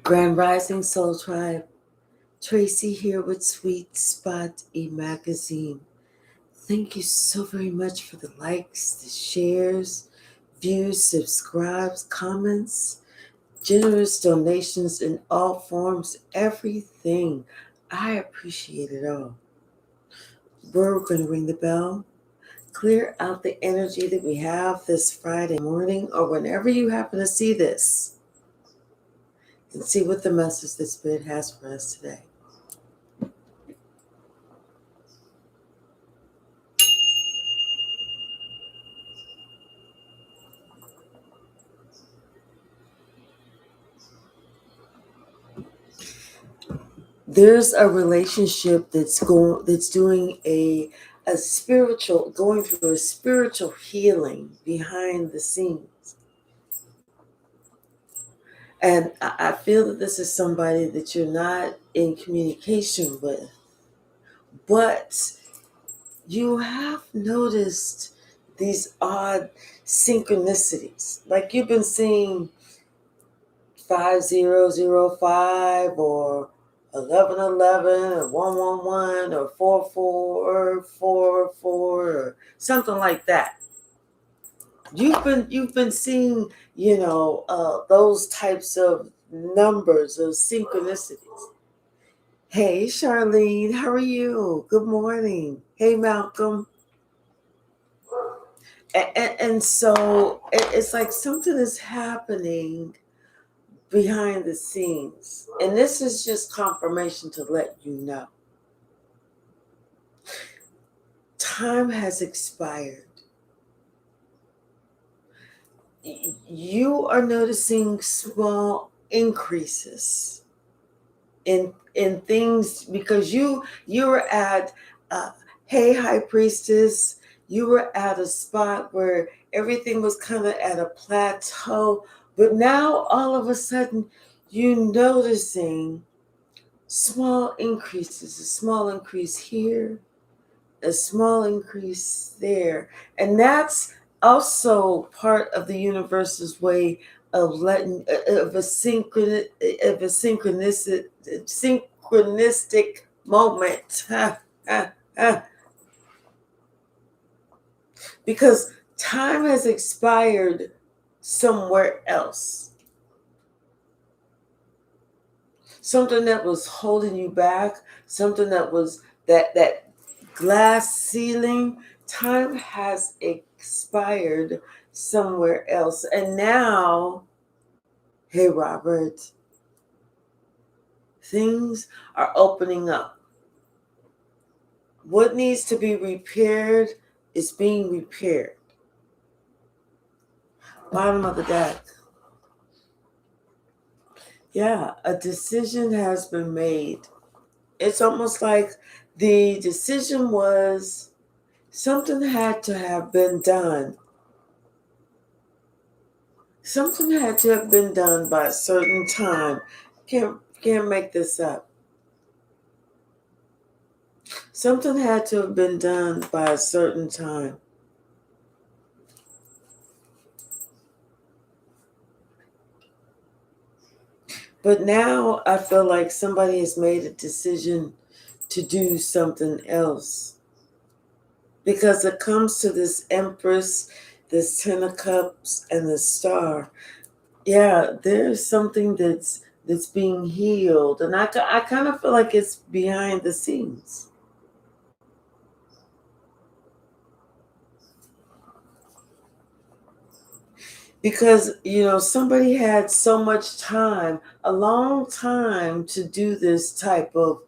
Grand Rising Soul Tribe, Tracy here with Sweet Spot e-magazine. Thank you so very much for the likes, the shares, views, subscribes, comments, generous donations in all forms, everything. I appreciate it all. We're going to ring the bell, clear out the energy that we have this Friday morning or whenever you happen to see this, and see what the message that Spirit has for us today. There's a relationship that's doing a spiritual, going through a spiritual healing behind the scenes. And I feel that this is somebody that you're not in communication with, but you have noticed these odd synchronicities. Like you've been seeing 5005 or 1111 or 111 or 4444 or something like that. You've been seeing, those types of numbers of synchronicities. Hey Charlene, how are you? Good morning. Hey Malcolm. And so it's like something is happening behind the scenes. And this is just confirmation to let you know. Time has expired. You are noticing small increases in things because you were at hey High Priestess, you were at a spot where everything was kind of at a plateau, but now all of a sudden you're noticing small increases, a small increase here, a small increase there. And that's also part of the universe's way of letting of a synchronistic moment. Because time has expired somewhere else. Something that was holding you back, something that was that glass ceiling, time has expired somewhere else. And now, hey Robert, things are opening up. What needs to be repaired is being repaired. Bottom of the deck. Yeah, a decision has been made. It's almost like the decision was something had to have been done. Something had to have been done by a certain time. Can't make this up. Something had to have been done by a certain time. But now I feel like somebody has made a decision to do something else. Because it comes to this Empress, this Ten of Cups, and the Star. Yeah, there's something that's being healed. And I kind of feel like it's behind the scenes. Because, somebody had so much time, a long time to do this type of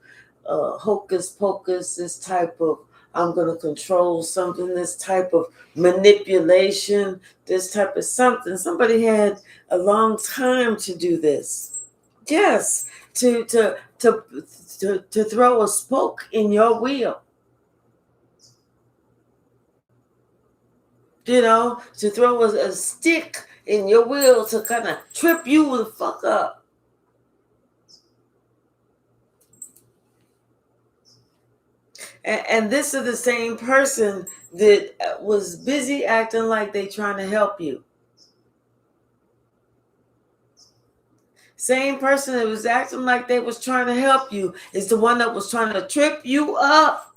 hocus pocus, this type of I'm going to control something, this type of manipulation, this type of something. Somebody had a long time to do this. Yes, to throw a spoke in your wheel. To throw a stick in your wheel to kind of trip you the fuck up. And this is the same person that was busy acting like they trying to help you. Same person that was acting like they was trying to help you is the one that was trying to trip you up.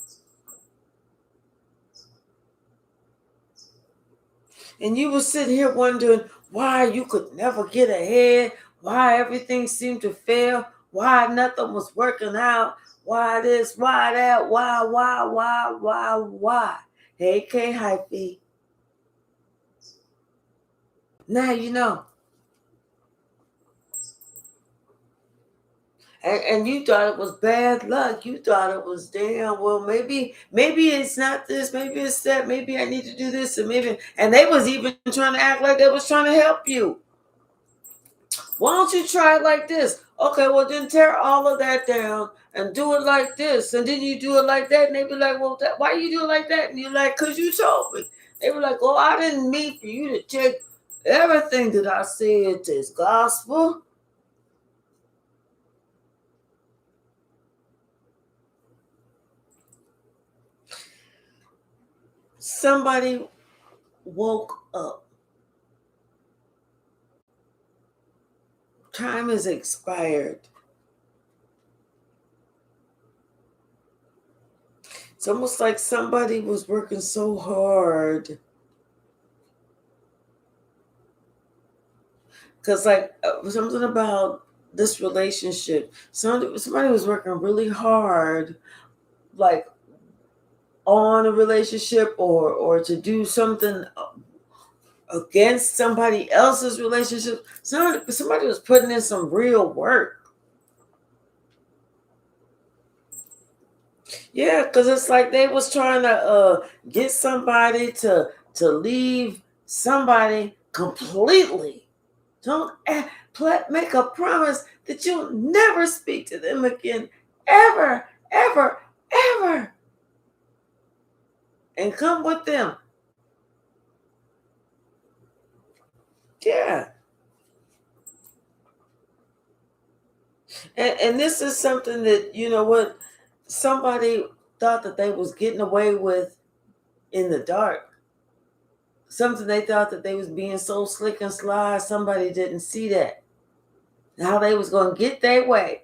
And you were sitting here wondering why you could never get ahead, why everything seemed to fail, why nothing was working out, why this, why that, why. Hey, K Hypsee. Now you know. And you thought it was bad luck. You thought it was damn well. Maybe it's not this. Maybe it's that. Maybe I need to do this, and they was even trying to act like they was trying to help you. Why don't you try it like this? Okay, well then tear all of that down and do it like this, and then you do it like that, and they be like, well, why you do it like that? And you're like, cause you told me. They were like, oh, I didn't mean for you to take everything that I said as gospel. Somebody woke up. Time has expired. It's almost like somebody was working so hard. Because, like, something about this relationship, somebody was working really hard, like, on a relationship or to do something against somebody else's relationship. Somebody was putting in some real work. Yeah, because it's like they was trying to get somebody to leave somebody completely. Don't make a promise that you'll never speak to them again, ever, ever, ever, and come with them. Yeah. And this is something that, you know what, somebody thought that they was getting away with in the dark. Something they thought that they was being so slick and sly, somebody didn't see that. How they was going to get their way.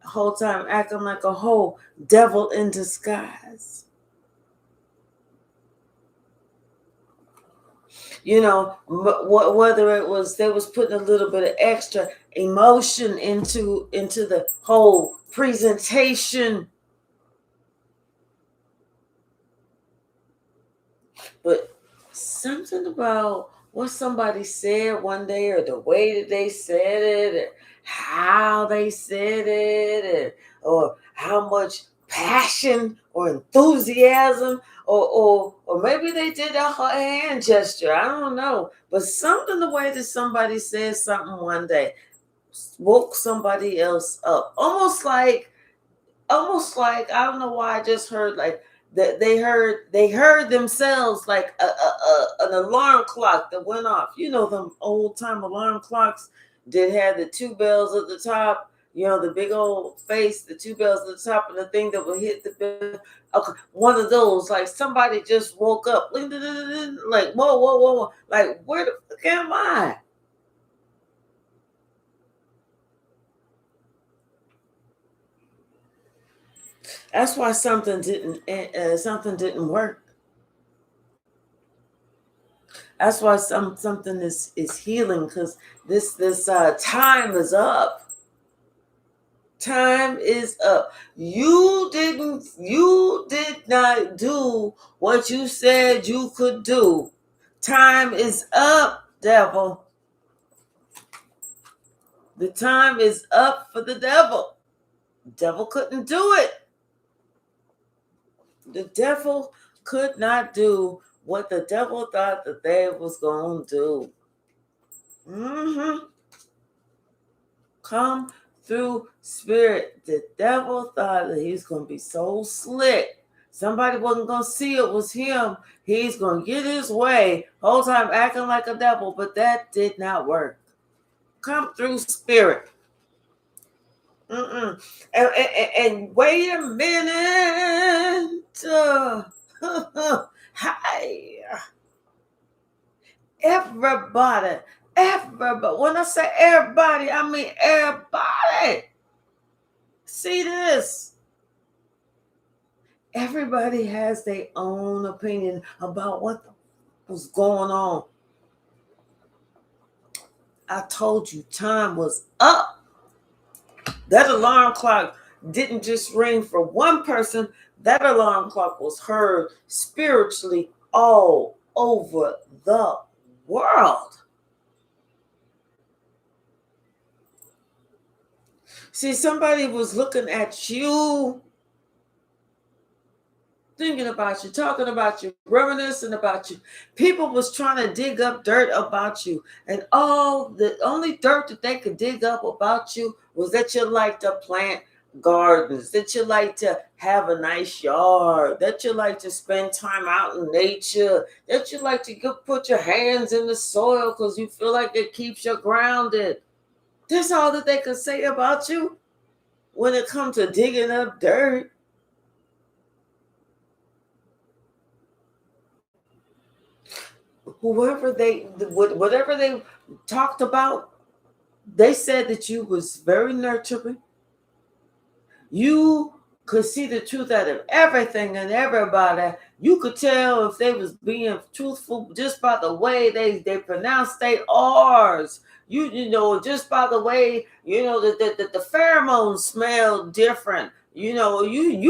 The whole time acting like a whole devil in disguise. You know, whether it was they was putting a little bit of extra emotion into the whole presentation. But something about what somebody said one day, or the way that they said it, or how they said it, or how much passion or enthusiasm, or maybe they did a hand gesture. I don't know. But something, the way that somebody said something one day woke somebody else up. Almost like I don't know why I just heard like that they heard themselves like an alarm clock that went off. You know, them old time alarm clocks that had the two bells at the top. You know, the big old face, the two bells at the top, and the thing that would hit the bell. Okay, one of those. Like somebody just woke up. Like whoa. Like where the fuck am I? That's why something didn't work. That's why something is healing, because this time is up. Time is up. You did not do what you said you could do. Time is up, devil. The time is up for the devil. The devil couldn't do it. The devil could not do what the devil thought that they was going to do. Come through spirit. The devil thought that he was going to be so slick. Somebody wasn't going to see it was him. He's going to get his way. Whole time acting like a devil, but that did not work. Come through spirit. And wait a minute. Hi. Everybody Everybody. When I say everybody, I mean everybody. See this. Everybody has their own opinion about what was going on. I told you time was up. That alarm clock didn't just ring for one person. That alarm clock was heard spiritually all over the world. See, somebody was looking at you, thinking about you, talking about you, reminiscing about you. People was trying to dig up dirt about you, and the only dirt that they could dig up about you was that you like to plant gardens, that you like to have a nice yard, that you like to spend time out in nature, that you like to put your hands in the soil because you feel like it keeps you grounded. That's all that they could say about you when it comes to digging up dirt. Whatever they talked about, they said that you was very nurturing. You could see the truth out of everything and everybody. You could tell if they was being truthful just by the way they pronounced their R's. You know, just by the way, the pheromones smelled different. You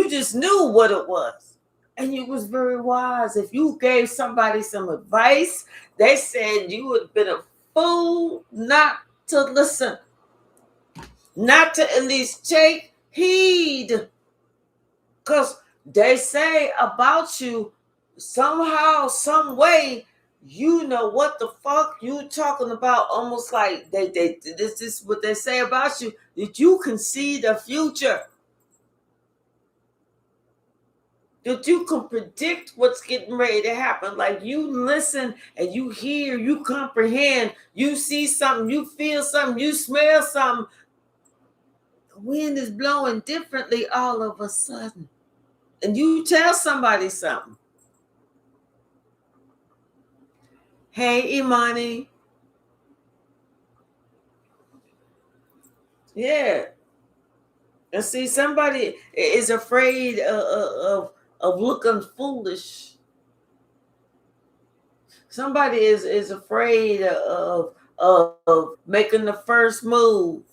just knew what it was. And you was very wise. If you gave somebody some advice, they said you would have been a fool not to listen, not to at least take heed. Because they say about you, somehow, some way, you know what the fuck you talking about. Almost like this is what they say about you, that you can see the future. That you can predict what's getting ready to happen. Like you listen and you hear, you comprehend, you see something, you feel something, you smell something. The wind is blowing differently all of a sudden. And you tell somebody something. Hey, Imani. Yeah. And see, somebody is afraid of looking foolish. Somebody is afraid of making the first move.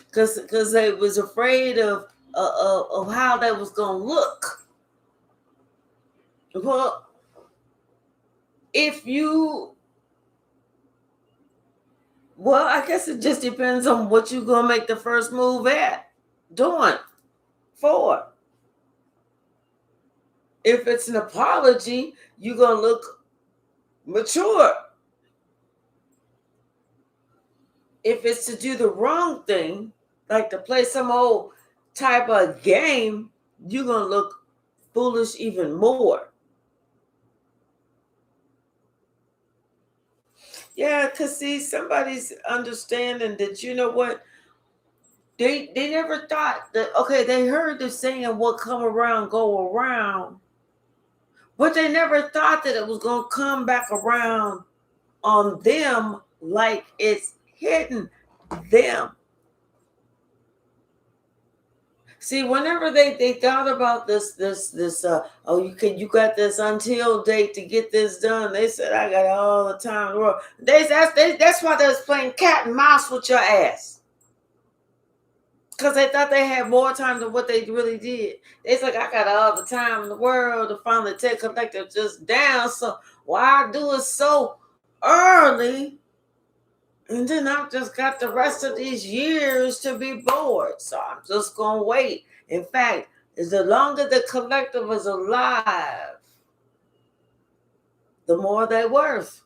Because they was afraid of how that was going to look. Well, I guess it just depends on what you're going to make the first move at, doing, for. If it's an apology, you're going to look mature. If it's to do the wrong thing, like to play some old type of game, you're going to look foolish even more. Yeah, because see, somebody's understanding that, you know what, they never thought that, okay, they heard the saying, what come around, go around. But they never thought that it was going to come back around on them like it's hitting them. See, whenever they thought about this, you got this until date to get this done. They said, I got all the time in the world. That's why they was playing cat and mouse with your ass. Because they thought they had more time than what they really did. It's like, I got all the time in the world to finally take collective just down. So why do it so early? And then I've just got the rest of these years to be bored. So I'm just going to wait. In fact, the longer the collective is alive, the more they're worth.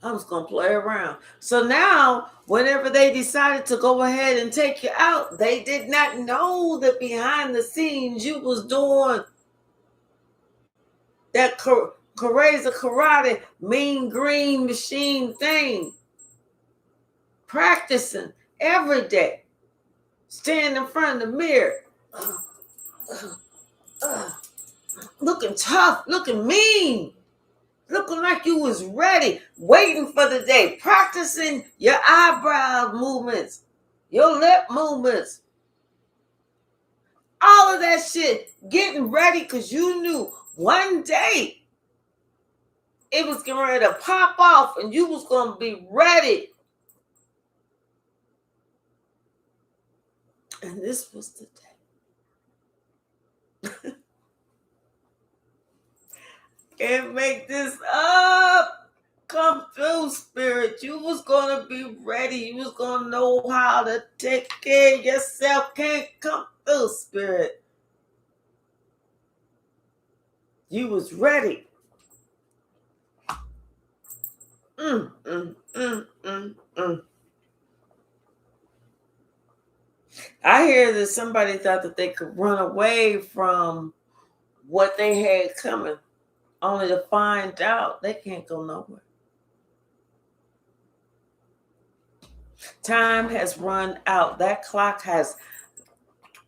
I'm just going to play around. So now, whenever they decided to go ahead and take you out, they did not know that behind the scenes you was doing that karate, mean green machine thing. Practicing every day. Stand in front of the mirror. looking tough, looking mean, looking like you was ready, waiting for the day, practicing your eyebrow movements, your lip movements, all of that shit, getting ready because you knew one day it was getting ready to pop off and you was going to be ready. And this was the day. Can't make this up. Come through, spirit. You was going to be ready. You was going to know how to take care of yourself. Can't come through, spirit. You was ready. I hear that somebody thought that they could run away from what they had coming, only to find out they can't go nowhere. Time has run out. That clock has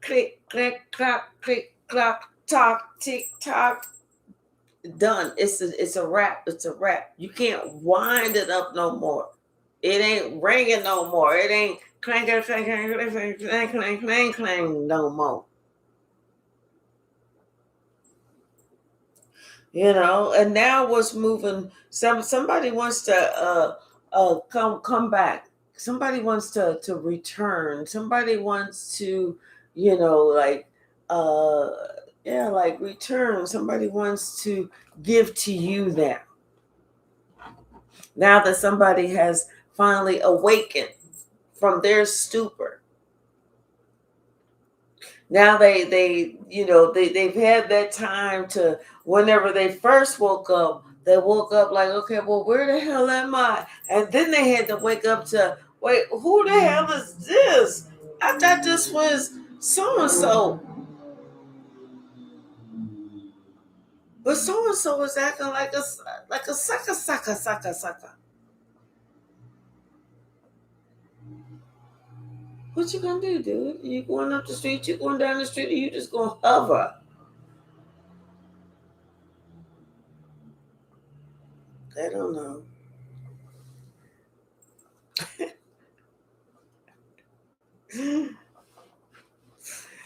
click, click, clock, click, clock, tock, tick, tock. Done. It's a wrap. It's a wrap. You can't wind it up no more. It ain't ringing no more. It ain't clang, clang, clang, clang, clang, clang, clang, clang, clang no more. You know, and now what's moving? Somebody wants to come back. Somebody wants to return. Somebody wants to, like uh like return. Somebody wants to give to you that. Now that somebody has finally awakened from their stupor. Now they've had that time to, whenever they first woke up, they woke up like, okay, well, where the hell am I? And then they had to wake up to, wait, who the hell is this? I thought this was so and so. But so and so was acting like a sucker. What you gonna do, dude? You going up the street, you going down the street, or you just gonna hover? I don't know.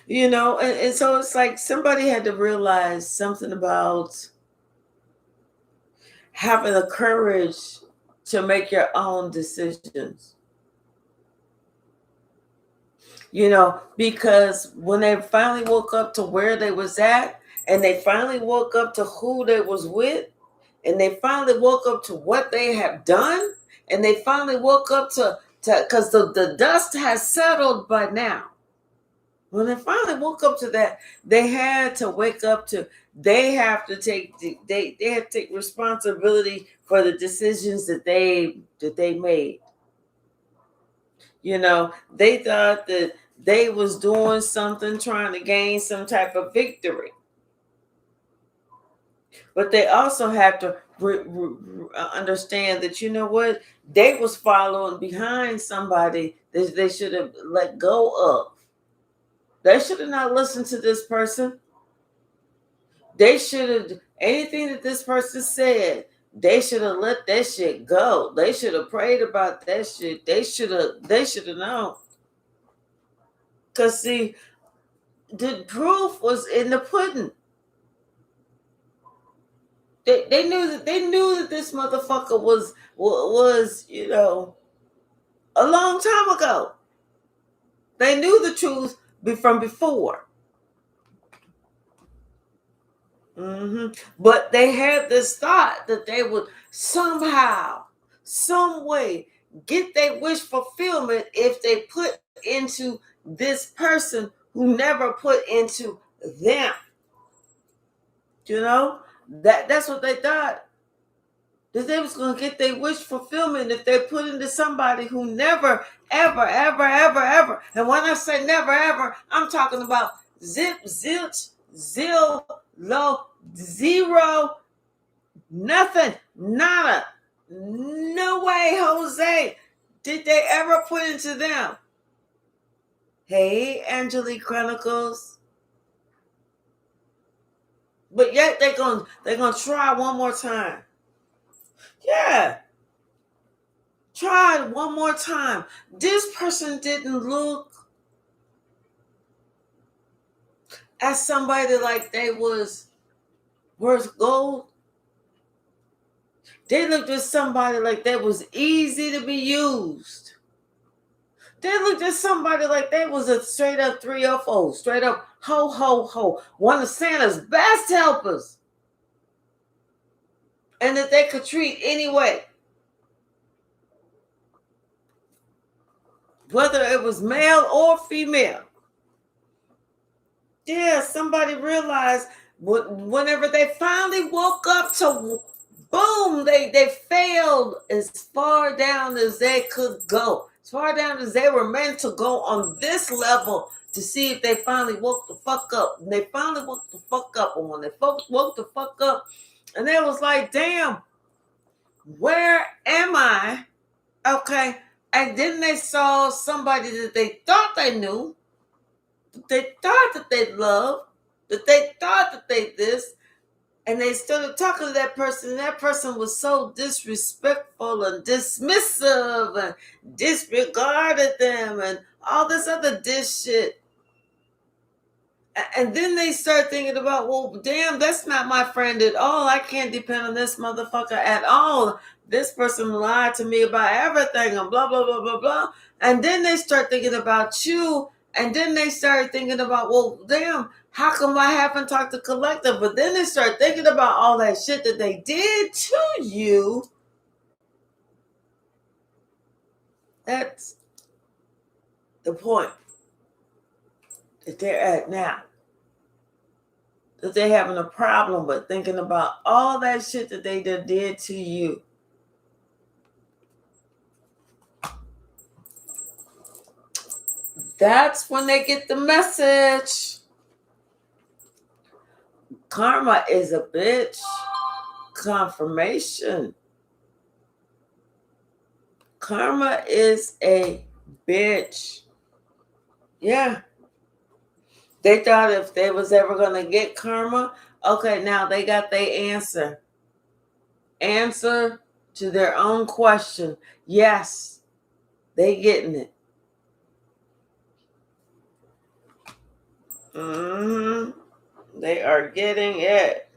And so it's like somebody had to realize something about having the courage to make your own decisions. Because when they finally woke up to where they was at, and they finally woke up to who they was with, and they finally woke up to what they have done, and they finally woke up to because the dust has settled by now. When they finally woke up to that, they had to wake up to, they have to take they have to take responsibility for the decisions that they made. They thought that they was doing something, trying to gain some type of victory. But they also have to understand that, what, they was following behind somebody that they should have let go of. They should have not listened to this person. They should have, anything that this person said, they should have let that shit go. They should have prayed about that shit. They should have known. Cause see, the proof was in the pudding. They knew that this motherfucker was a long time ago. They knew the truth from before. But they had this thought that they would somehow, some way, get their wish fulfillment if they put into this person who never put into them. That's what they thought. That they was going to get their wish fulfillment if they put into somebody who never, ever, ever, ever, ever. And when I say never, ever, I'm talking about zip, zilch, zil, low, zero, nothing, nada, no way, Jose, did they ever put into them. Hey, Angelique Chronicles. But yet they're gonna try one more time. Yeah. Try one more time. This person didn't look at somebody like they was worth gold. They looked at somebody like they was easy to be used. They looked at somebody like they was a straight up 304, straight up ho ho ho, one of Santa's best helpers, and that they could treat anyway, whether it was male or female. Yeah, somebody realized whenever they finally woke up to boom, they failed as far down as they could go, as far down as they were meant to go on this level to see if they finally woke the fuck up. And they finally woke the fuck up. And when they woke the fuck up, and they was like, damn, where am I? Okay. And then they saw somebody that they thought they knew, that they thought that they loved, that they thought that they this, and they started talking to that person, and that person was so disrespectful and dismissive and disregarded them and all this other dish shit. And then they start thinking about, well, damn, that's not my friend at all. I can't depend on this motherfucker at all. This person lied to me about everything and blah, blah, blah, blah, blah. And then they start thinking about you. And then they start thinking about, well, damn, how come I haven't talked to Collective? But then they start thinking about all that shit that they did to you. That's the point that they're at now. That they're having a problem with thinking about all that shit that they did to you. That's when they get the message. Karma is a bitch. Confirmation. Karma is a bitch. Yeah. They thought if they was ever going to get karma, okay, now they got their answer. Answer to their own question. Yes, they getting it. They are getting it.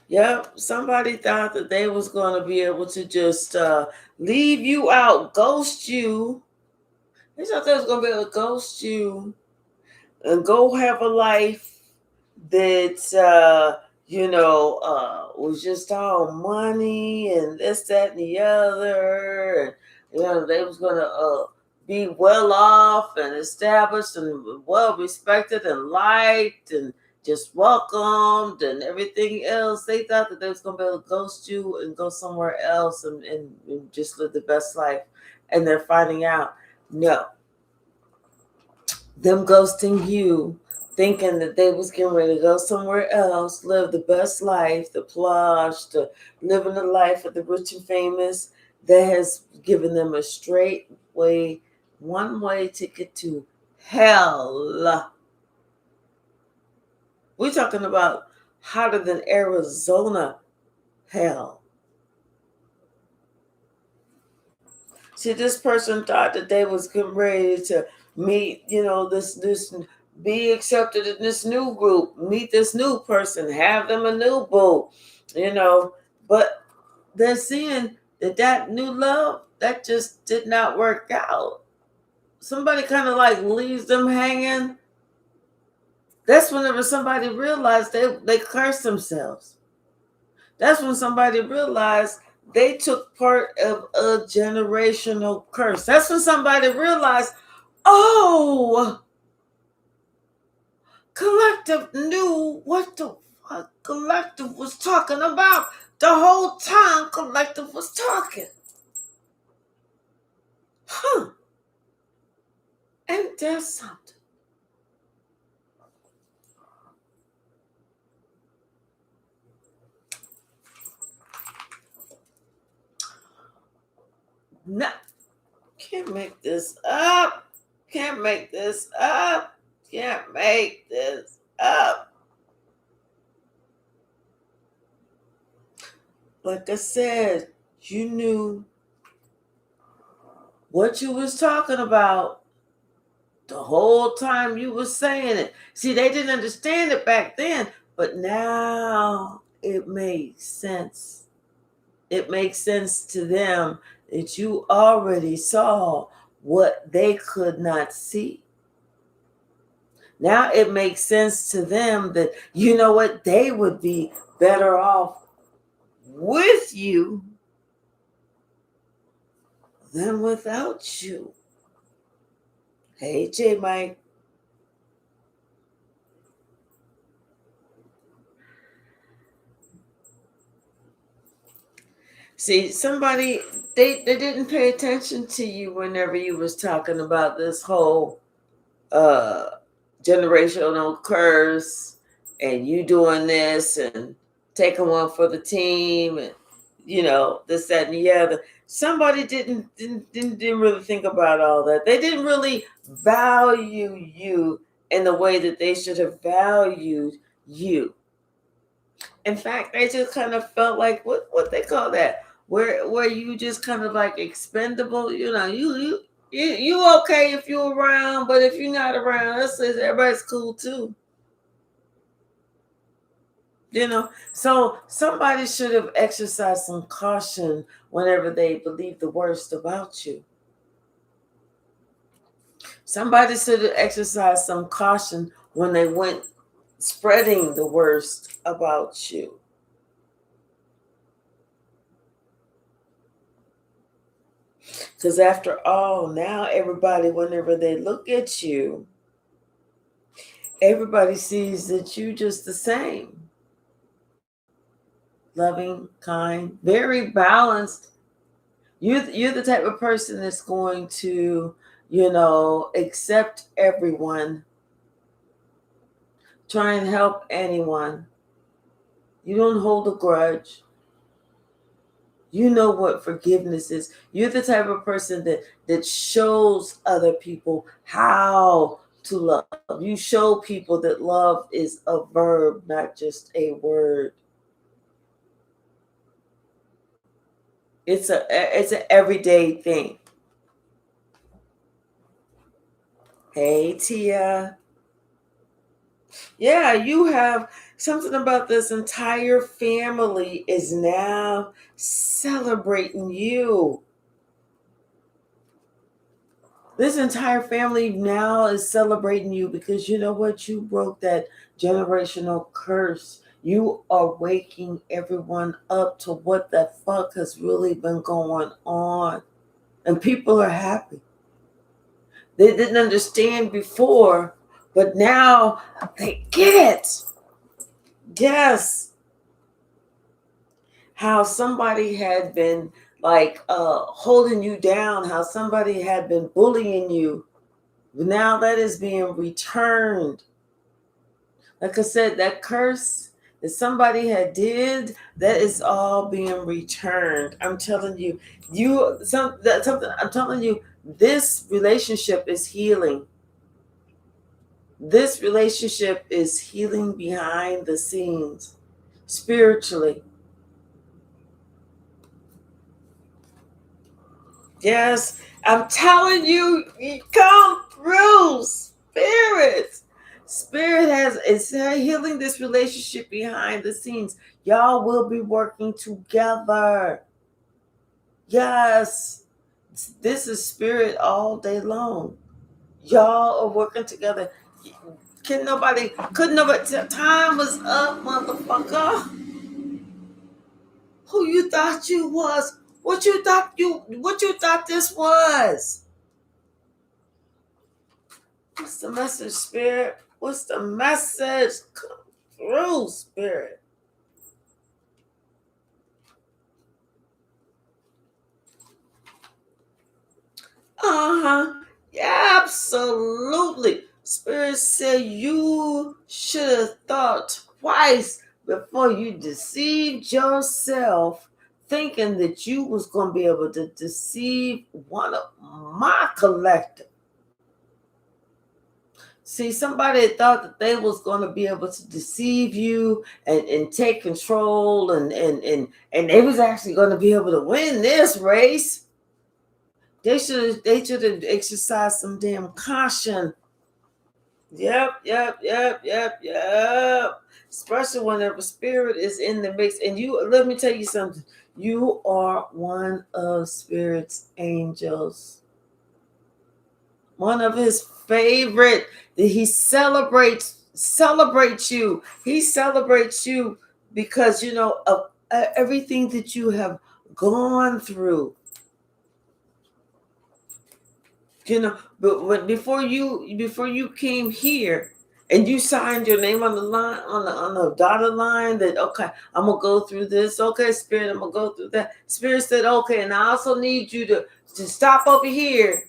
Yep, somebody thought that they was going to be able to just leave you out, ghost you. They thought they was going to be able to ghost you and go have a life that, was just all money and this, that, and the other. And, they was going to be well off and established and well respected and liked and just welcomed and everything else. They thought that they was going to be able to ghost you and go somewhere else and just live the best life. And they're finding out, no. Them ghosting you, thinking that they was getting ready to go somewhere else, live the best life, the plage, the living the life of the rich and famous, that has given them a straight way, one-way ticket to hell. We're talking about hotter than Arizona hell. See, this person thought that they was getting ready to meet, this be accepted in this new group, meet this new person, have them a new boo, but they're seeing that new love, that just did not work out. Somebody kind of like leaves them hanging. That's whenever somebody realized they cursed themselves. That's when somebody realized they took part of a generational curse. That's when somebody realized, oh, Collective knew what the fuck Collective was talking about the whole time Collective was talking. Huh. Ain't there something? No, can't make this up. Can't make this up. can't make this up. Like I said, you knew what you was talking about the whole time you was saying it. See, they didn't understand it back then, but now it makes sense. It makes sense to them that you already saw what they could not see. Now it makes sense to them that, you know what, they would be better off with you than without you. Hey, J Mike. See, somebody, they didn't pay attention to you whenever you was talking about this whole uh generational curse and you doing this and taking one for the team and this, that, and the other. Somebody didn't really think about all that. They didn't really value you in the way that they should have valued you. In fact, they just kind of felt like what they call that, where you just kind of like expendable. You okay if you're around, but if you're not around, that's it, everybody's cool too. So somebody should have exercised some caution whenever they believe the worst about you. Somebody should have exercised some caution when they went spreading the worst about you. Because after all, now everybody, whenever they look at you, everybody sees that you just the same. Loving, kind, very balanced. You're the type of person that's going to, accept everyone, try and help anyone. You don't hold a grudge. You know what forgiveness is. You're the type of person that shows other people how to love. You show people that love is a verb, not just a word. It's an everyday thing. Hey, Tia. Yeah, you have something about this entire family is now celebrating you. This entire family now is celebrating you because you know what? You broke that generational curse. You are waking everyone up to what the fuck has really been going on. And people are happy. They didn't understand before, but now they get it. Yes. How somebody had been holding you down, how somebody had been bullying you. Now that is being returned. Like I said, that curse that somebody had did, that is all being returned. I'm telling you, I'm telling you, this relationship is healing. This relationship is healing behind the scenes, spiritually. Yes, I'm telling you, you come through, Spirit. Spirit is healing this relationship behind the scenes. Y'all will be working together. Yes, this is Spirit all day long. Y'all are working together. Couldn't nobody, time was up, motherfucker. Who you thought you was? What you thought this was? What's the message, Spirit? What's the message? Come through, Spirit. Yeah, absolutely. Spirit said you should have thought twice before you deceived yourself, thinking that you was going to be able to deceive one of my collective. See, somebody thought that they was going to be able to deceive you and take control and they was actually going to be able to win this race. They should have exercised some damn caution. Yep. Especially whenever spirit is in the mix. And you, let me tell you something. You are one of Spirit's angels. One of his favorite. That he celebrates you. He celebrates you because of everything that you have gone through. But before you came here and you signed your name on the line, on the dotted line, that okay, I'm gonna go through this. Okay, Spirit, I'm gonna go through that. Spirit said, okay, and I also need you to stop over here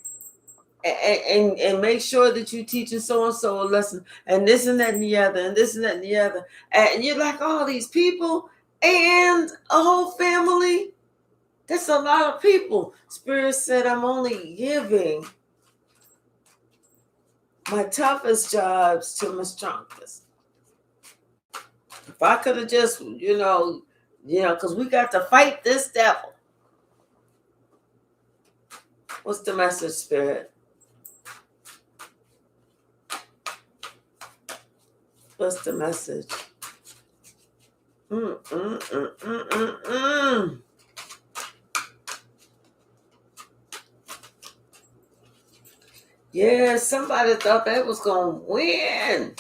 and make sure that you teaching so and so a lesson, and this and that and the other, and this and that and the other. And you're like, all these people and a whole family. That's a lot of people. Spirit said, I'm only giving my toughest jobs to my strongest. If I could have just, because we got to fight this devil. What's the message, Spirit? What's the message? Yeah, somebody thought they was going to win.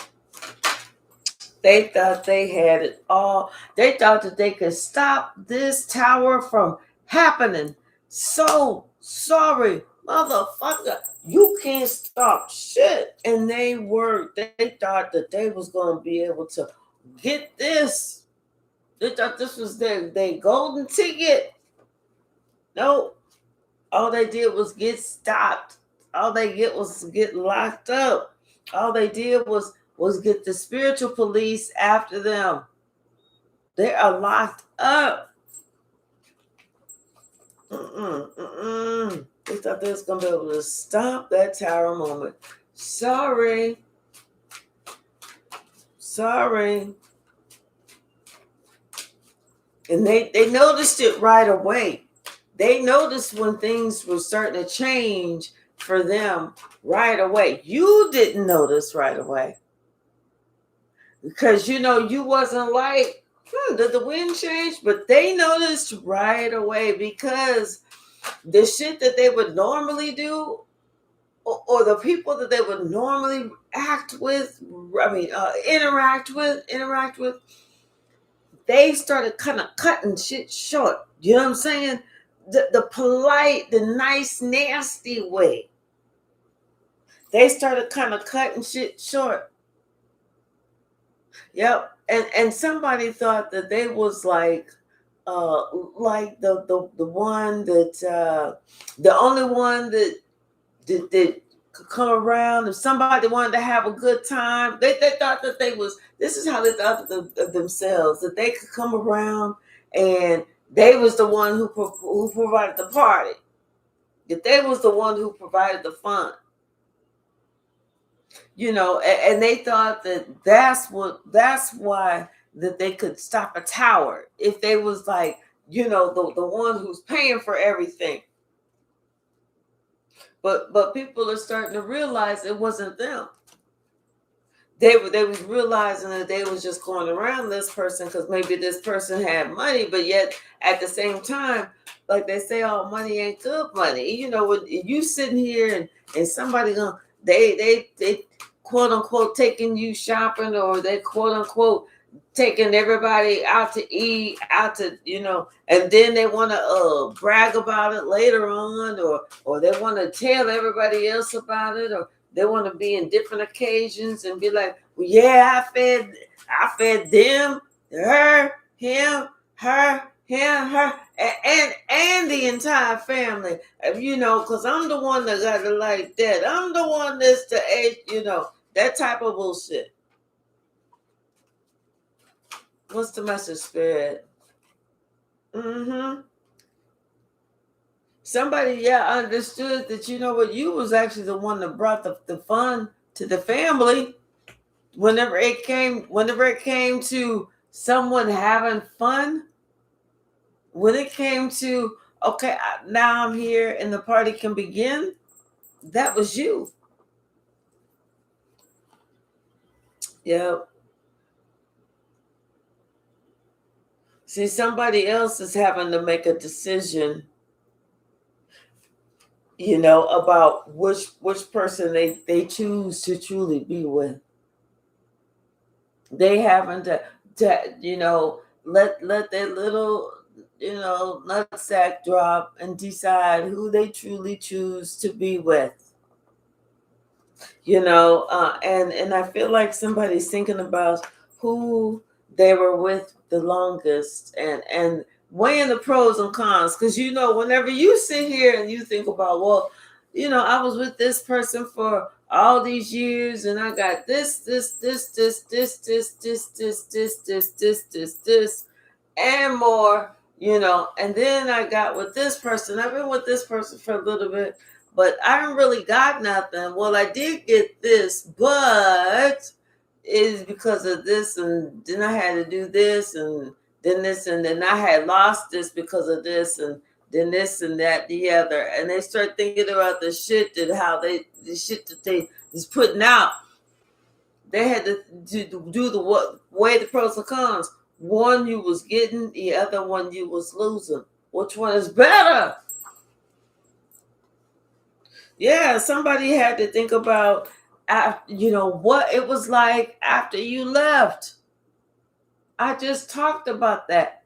They thought they had it all. They thought that they could stop this tower from happening. So sorry, motherfucker. You can't stop shit. And they thought that they was going to be able to get this. They thought this was their golden ticket. No. All they did was get stopped. All they did was get locked up. All they did was get the spiritual police after them. They are locked up. They thought they was going to be able to stop that tower moment. Sorry. And they noticed it right away. They noticed when things were starting to change for them right away. You didn't notice right away. Because, you wasn't like, did the wind change? But they noticed right away because the shit that they would normally do or the people that they would normally interact with, they started kind of cutting shit short. You know what I'm saying? The polite, the nice, nasty way. They started kind of cutting shit short. Yep. And somebody thought that they was like the one that the only one that could come around. If somebody wanted to have a good time, they thought that this is how they thought of themselves, that they could come around and they was the one who provided the party. That they was the one who provided the fun. And they thought that's why that they could stop a tower if they was like, the one who's paying for everything. But people are starting to realize it wasn't them. They was realizing that they was just going around this person because maybe this person had money, but yet at the same time, like they say, oh, money ain't good money. When you sitting here and somebody they quote unquote taking you shopping, or they quote unquote taking everybody out to eat, and then they want to brag about it later on, or they want to tell everybody else about it, or they want to be in different occasions and be like, well, yeah, I fed them, her, him, her, and the entire family, because I'm the one that got it like that. I'm the one that's the age, that type of bullshit. What's the message, Spirit? Somebody, understood that, you was actually the one that brought the fun to the family. Whenever it came to someone having fun, when it came to, okay, now I'm here and the party can begin, that was you. Yep. See, somebody else is having to make a decision, about which person they choose to truly be with. They having to let their little nutsack drop and decide who they truly choose to be with. And I feel like somebody's thinking about who they were with the longest and weighing the pros and cons, because whenever you sit here and you think about, well, I was with this person for all these years and I got this and more, and then I got with this person. I've been with this person for a little bit, but I haven't really got nothing. Well, I did get this, but it's because of this, and then I had to do this, and then this, and then I had lost this because of this, and then this and that, the other. And they start thinking about the shit that they is putting out. They had to do the weigh the pros and cons. One you was getting, the other one you was losing. Which one is better? Yeah, somebody had to think about, what it was like after you left. I just talked about that.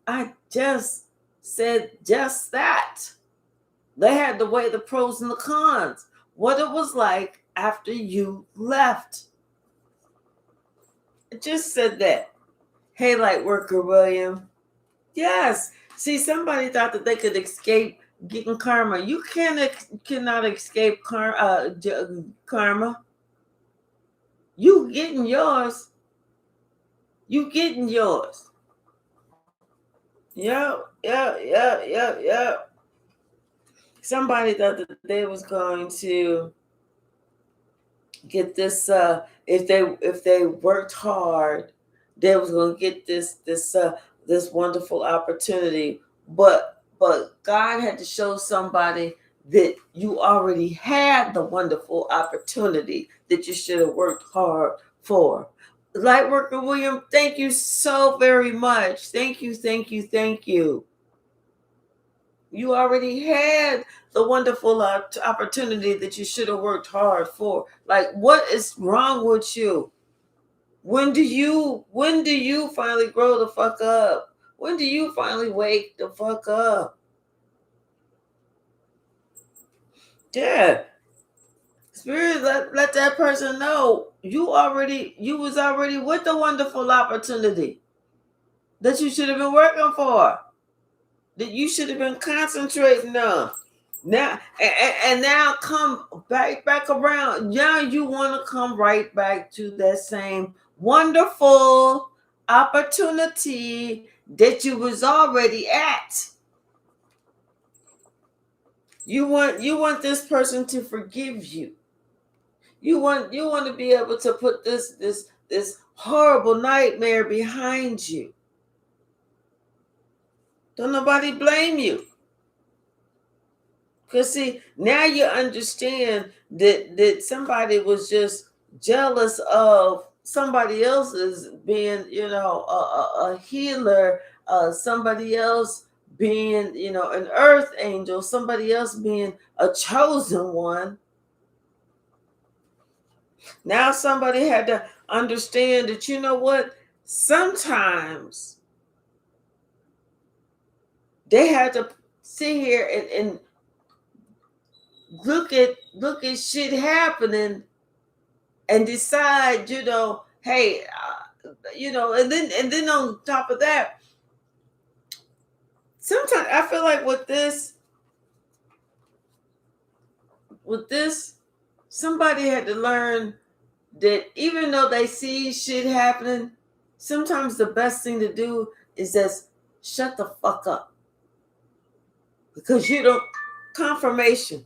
I just said just that. They had to weigh the pros and the cons. What it was like after you left. I just said that. Hey, light worker William. Yes. See, somebody thought that they could escape getting karma. You cannot escape karma. You getting yours. You getting yours. Yep. Somebody thought that they was going to get this. If they worked hard, they was going to get this wonderful opportunity. But God had to show somebody that you already had the wonderful opportunity that you should have worked hard for. Lightworker William, thank you so very much. Thank you. You already had the wonderful opportunity that you should have worked hard for. Like, what is wrong with you? When do you finally grow the fuck up? When do you finally wake the fuck up? Yeah. Spirit, let that person know you was already with the wonderful opportunity that you should have been working for, that you should have been concentrating on. Now and now come back around. Now you want to come right back to that same wonderful opportunity that you was already at. You want this person to forgive you. You want to be able to put this horrible nightmare behind you. Don't nobody blame you. Because see, now you understand that somebody was just jealous of somebody else's being, a healer, somebody else being, an earth angel, somebody else being a chosen one. Now somebody had to understand that, you know what, sometimes they had to sit here and look at shit happening and decide, hey, and then on top of that, sometimes I feel like with this, somebody had to learn that even though they see shit happening, sometimes the best thing to do is just shut the fuck up. Because confirmation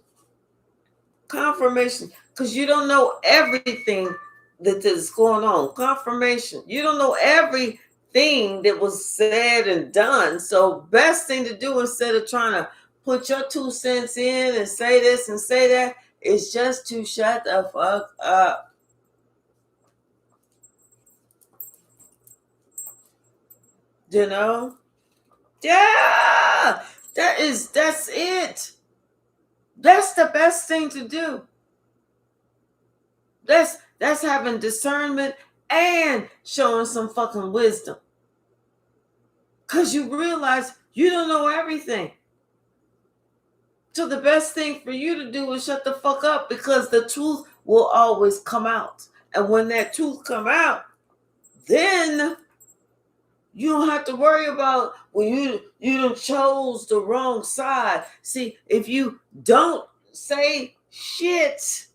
Confirmation. Because you don't know everything that is going on. Confirmation. You don't know everything that was said and done. So best thing to do instead of trying to put your 2 cents in and say this and say that is just to shut the fuck up. You know? Yeah! That's it. That's the best thing to do. That's having discernment and showing some fucking wisdom. Because you realize you don't know everything. So the best thing for you to do is shut the fuck up, because the truth will always come out. And when that truth come out, then you don't have to worry about when you done chose the wrong side. See, if you don't say shit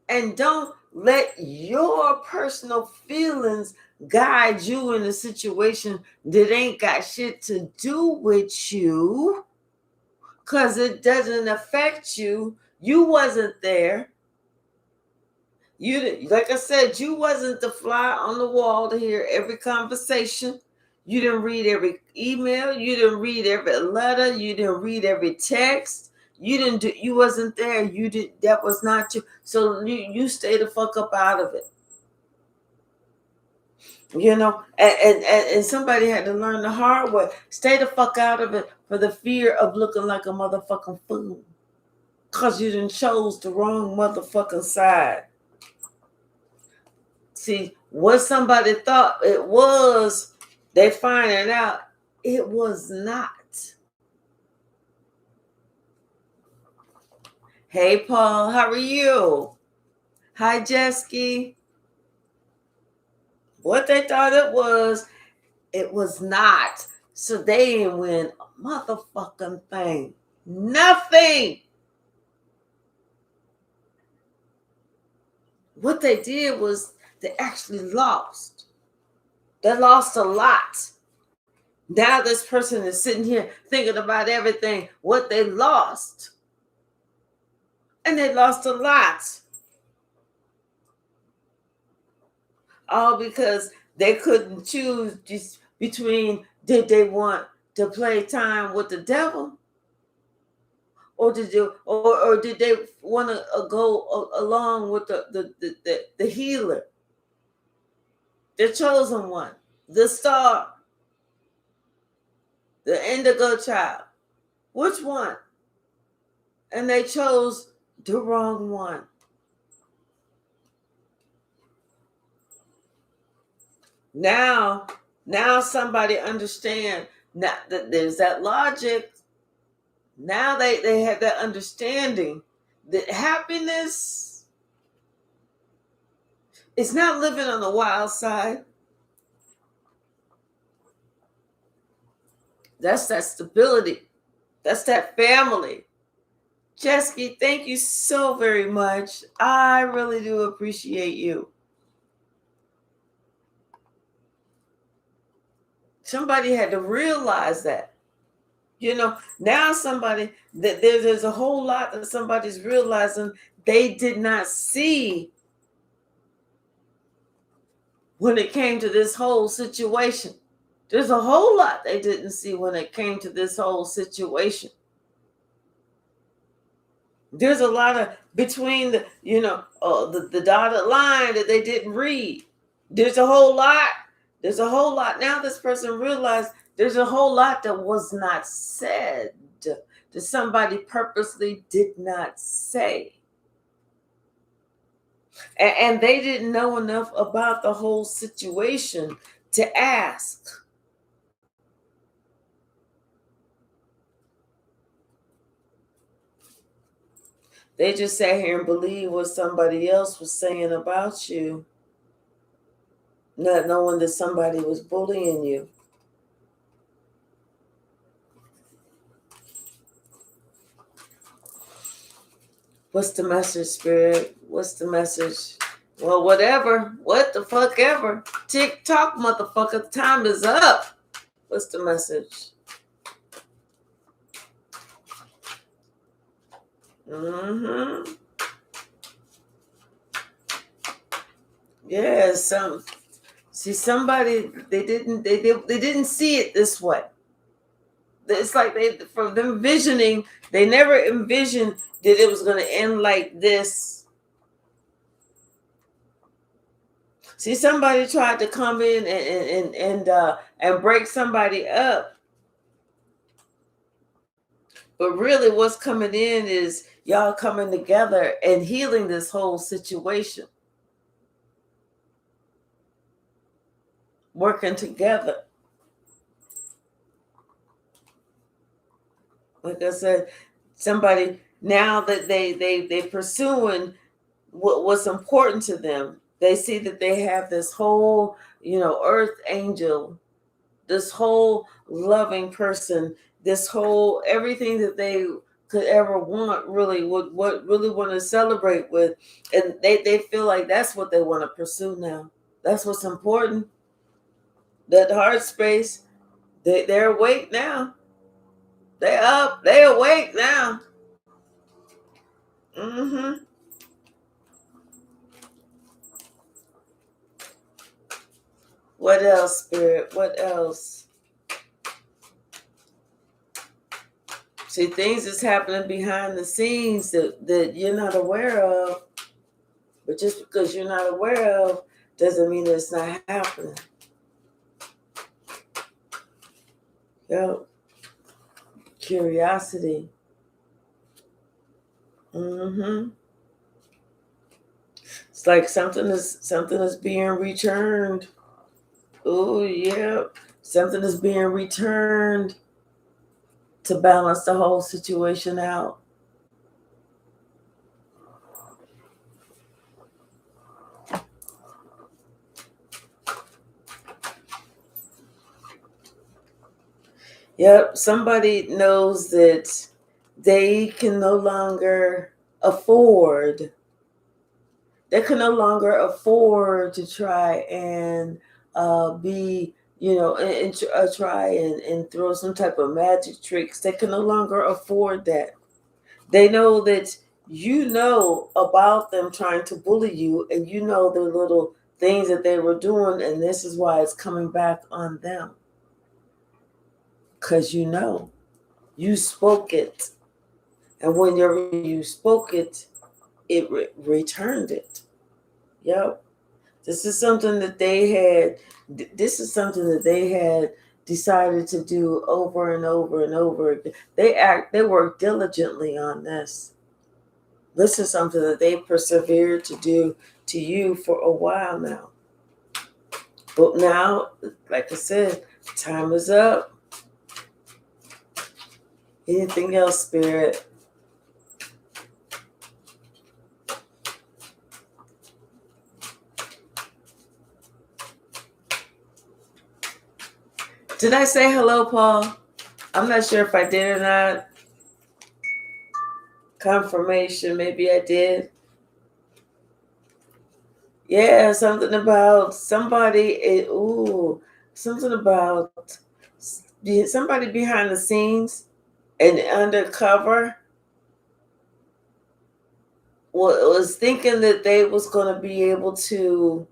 and don't let your personal feelings guide you in a situation that ain't got shit to do with you, because it doesn't affect you. You wasn't there. You, like I said, you wasn't the fly on the wall to hear every conversation. You didn't read every email. You didn't read every letter. You didn't read every text. You wasn't there. That was not you. So you stay the fuck up out of it. You know, and somebody had to learn the hard way. Stay the fuck out of it for the fear of looking like a motherfucking fool. Because you done chose the wrong motherfucking side. See, what somebody thought it was, they finding out it was not. Hey, Paul, how are you? Hi, Jesky. What they thought it was not. So they didn't win a motherfucking thing. Nothing. What they did was they actually lost. They lost a lot. Now this person is sitting here thinking about everything, what they lost. And they lost a lot. All because they couldn't choose just between, did they want to play time with the devil? Or did they want to go along with the healer, the chosen one, the star, the indigo child? Which one? And they chose the wrong one. Now somebody understand. Now that there's that logic. Now they have that understanding that happiness is not living on the wild side. That's that stability. That's that family. Chesky, thank you so very much. I really do appreciate you. Somebody had to realize that. You know, now somebody, that there's a whole lot that somebody's realizing they did not see when it came to this whole situation. There's a whole lot they didn't see when it came to this whole situation. There's a lot of between the, the dotted line that they didn't read. There's a whole lot. There's a whole lot. Now this person realized there's a whole lot that was not said, that somebody purposely did not say. And they didn't know enough about the whole situation to ask. They just sat here and believed what somebody else was saying about you, not knowing that somebody was bullying you. What's the message, Spirit? What's the message? Well, whatever. What the fuck ever. Tick-tock, motherfucker. Time is up. What's the message? Mm-hmm. Yeah, somebody they didn't see it this way. It's like they from them visioning, they never envisioned that it was going to end like this. See, somebody tried to come in and break somebody up, but really, what's coming in is y'all coming together and healing this whole situation, working together. Like I said, somebody now that they pursuing what's important to them. They see that they have this whole, earth angel, this whole loving person, this whole everything that they could ever want, really what really want to celebrate with, and they feel like that's what they want to pursue now. That's what's important. That heart space, they're awake now. They're up. They're awake now. Mm-hmm. What else, Spirit? What else? See, things is happening behind the scenes that you're not aware of. But just because you're not aware of doesn't mean it's not happening. Yep. Curiosity. Mm-hmm. It's like something is being returned. Oh, yeah. Something is being returned to balance the whole situation out. Yep, somebody knows that they can no longer afford. They can no longer afford to try and be, and try and throw some type of magic tricks. They can no longer afford that. They know that you know about them trying to bully you, and you know the little things that they were doing, and this is why it's coming back on them. Because you spoke it, and when you spoke it, it returned it. Yep. This is something that they had. This is something that they had decided to do over and over and over again. They worked diligently on this. This is something that they persevered to do to you for a while now. But now, like I said, time is up. Anything else, Spirit? Did I say hello, Paul? I'm not sure if I did or not. Confirmation, maybe I did. Yeah, something about somebody. Something about somebody behind the scenes and undercover was thinking that they was going to be able to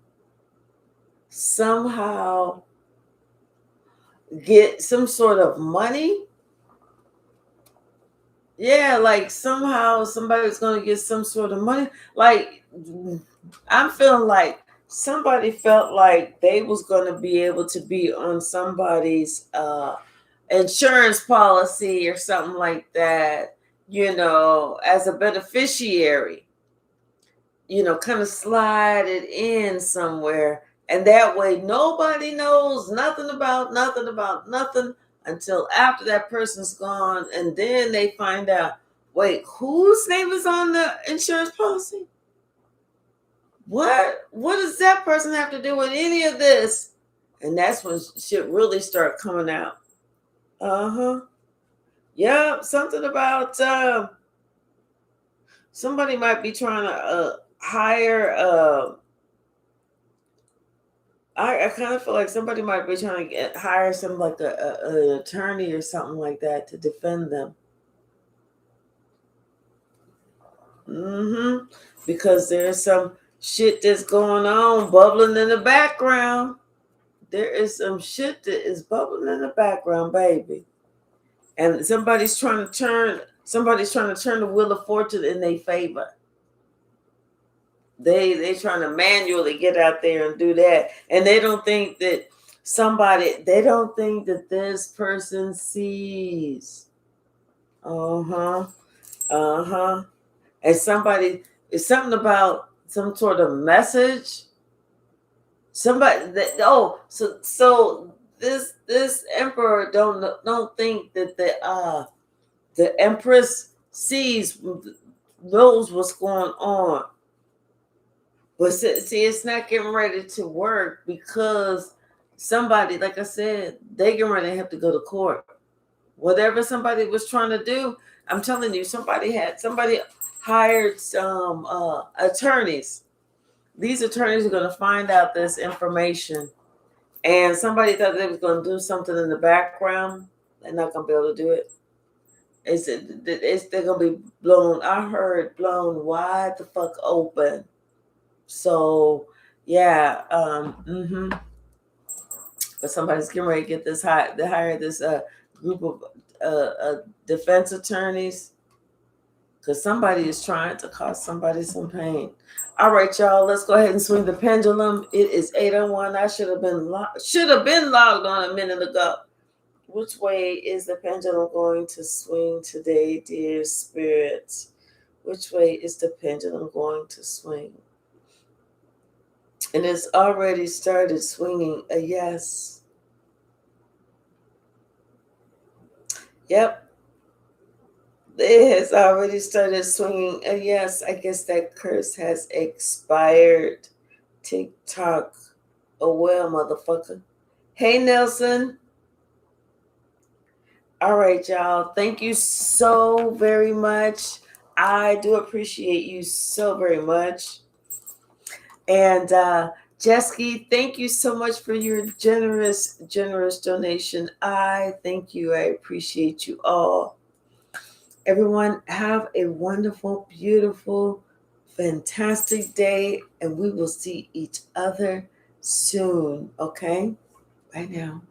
somehow get some sort of money. Yeah, like somehow somebody's going to get some sort of money. Like I'm feeling like somebody felt like they was going to be able to be on somebody's insurance policy or something like that, as a beneficiary, kind of slide it in somewhere. And that way nobody knows nothing about nothing until after that person's gone. And then they find out, wait, whose name is on the insurance policy? What does that person have to do with any of this? And that's when shit really start coming out. Uh-huh. Yeah, something about somebody might be trying to hire I kind of feel like somebody might be trying to hire some like an attorney or something like that to defend them. Mm-hmm. Because there's some shit that's going on, bubbling in the background. There is some shit that is bubbling in the background, baby. And somebody's trying to turn the wheel of fortune in their favor. They trying to manually get out there and do that. And they don't think that this person sees. Uh-huh. Uh-huh. And it's something about some sort of message. Somebody that so this emperor don't think that the empress knows what's going on. But see, it's not getting ready to work because somebody, like I said, they getting ready to have to go to court. Whatever somebody was trying to do, I'm telling you, somebody hired some attorneys. These attorneys are going to find out this information, and somebody thought they was going to do something in the background. They're not going to be able to do it. They're going to be blown. I heard blown wide the fuck open. So yeah, but somebody's getting ready to get this they hire this group of defense attorneys because somebody is trying to cause somebody some pain. All right, y'all, let's go ahead and swing the pendulum. It is 8:01. I should have been logged on a minute ago. Which way is the pendulum going to swing today, dear spirits? Which way is the pendulum going to swing? And it's already started swinging a yes. Yep. It has already started swinging a yes. I guess that curse has expired. TikTok. Oh, well, motherfucker. Hey, Nelson. All right, y'all. Thank you so very much. I do appreciate you so very much. And Jesky, thank you so much for your generous donation. I thank you. I appreciate you all. Everyone, have a wonderful, beautiful, fantastic day, and we will see each other soon. Okay? Bye now.